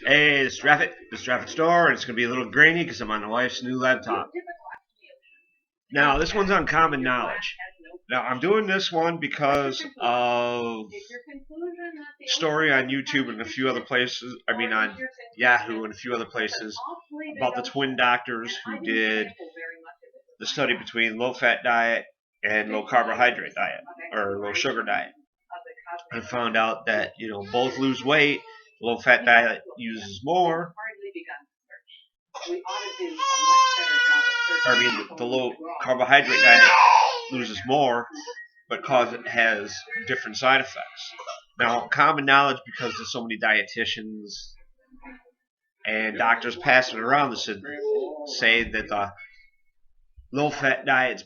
Hey, it's draffet. This draffet store, and it's gonna be a little grainy because I'm on my wife's new laptop. Now, this one's on common knowledge. Now, I'm doing this one because of a story on YouTube and a few other places. I mean, on Yahoo and a few other places about the twin doctors who did the study between low-fat diet and low-carbohydrate diet or low-sugar diet, and found out that both lose weight. Low-fat diet uses more. The low carbohydrate diet loses more, but it has different side effects. Now, common knowledge, because there's so many dietitians and doctors passing it around, say that the low-fat diet's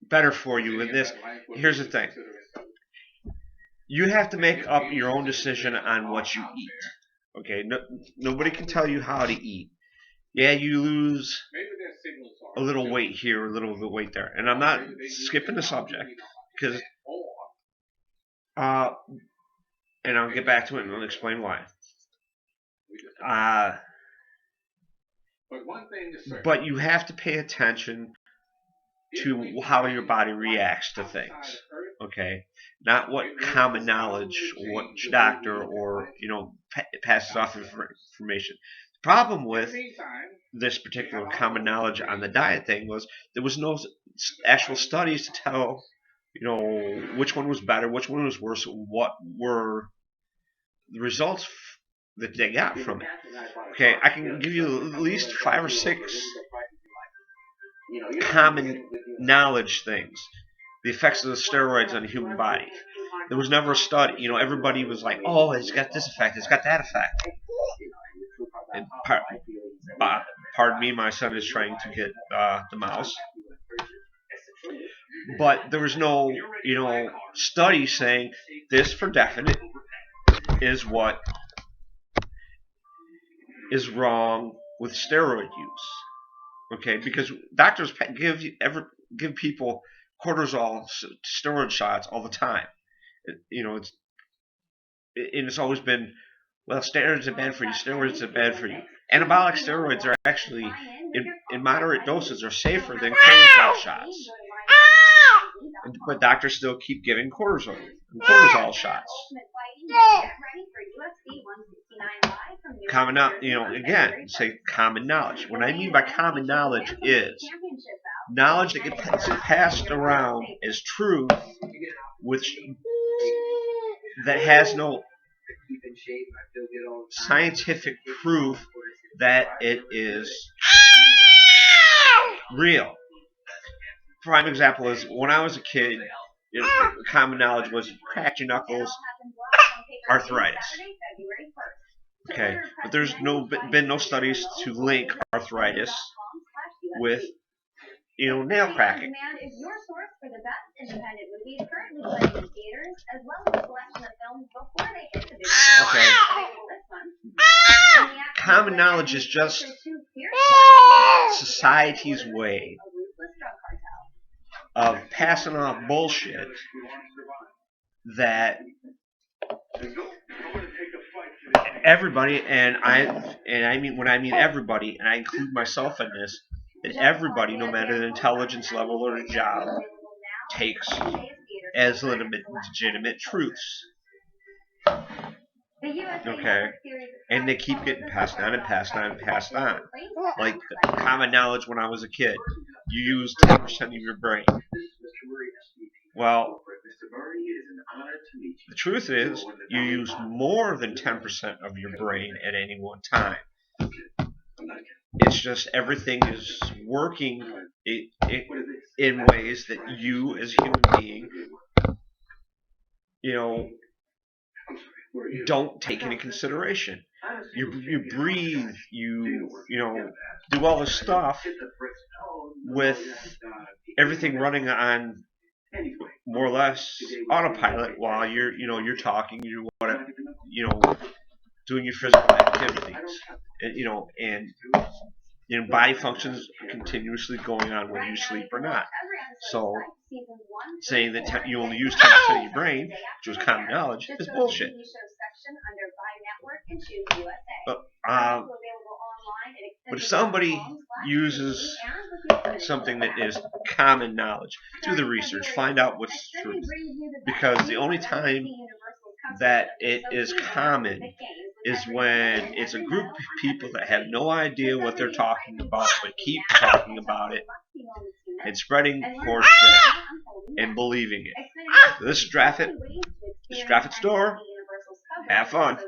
better for you. And here's the thing: you have to make up your own decision on what you eat. Okay, nobody can tell you how to eat. Yeah, you lose a little weight here, a little bit of weight there, and I'm not skipping the subject because, and I'll get back to it and I'll explain why. But you have to pay attention to how your body reacts to things. Okay, not what common knowledge, what doctor or passes off information. The problem with this particular common knowledge on the diet thing was there was no actual studies to tell which one was better, which one was worse, what were the results that they got from it. Okay, I can give you at least 5 or 6 common knowledge things. The effects of the steroids on the human body. There was never a study. Everybody was like, "Oh, it's got this effect. It's got that effect." And pardon me, my son is trying to get the mouse. But there was no, study saying this for definite is what is wrong with steroid use. Okay, because doctors give people cortisol steroid shots all the time. It's always been, well, steroids are bad for you. Steroids are bad for you. Anabolic steroids are actually, in moderate doses, are safer than cortisol shots. But doctors still keep giving cortisol shots. Again, say common knowledge. What I mean by common knowledge is knowledge that gets passed around as truth, that has no scientific proof that it is real. Prime example is when I was a kid, common knowledge was crack your knuckles, arthritis. Okay, but there's been no studies to link arthritis with nail cracking. Okay. Common knowledge is just society's way of passing off bullshit that everybody, and I mean when I mean everybody, and I include myself in this, that everybody, no matter the intelligence level or the job, takes as legitimate truths. Okay, and they keep getting passed on and passed on and passed on. Like common knowledge when I was a kid, you use 10% of your brain. Well, the truth is, you use more than 10% of your brain at any one time. It's just everything is working in ways that you, as a human being, don't take into consideration. You breathe, you do all this stuff with everything running on more or less autopilot while you're talking, doing your physical activities, and body functions are continuously going on whether you sleep or not. So saying that you only use 10% of your brain, which was common knowledge, is bullshit. But, but if somebody uses something that is common knowledge, do the research, find out what's true. Because the only time that it is common is when it's a group of people that have no idea what they're talking about, but keep talking about it and spreading horseshit and believing it. This is Draffet. This is Draffet Store. Have fun.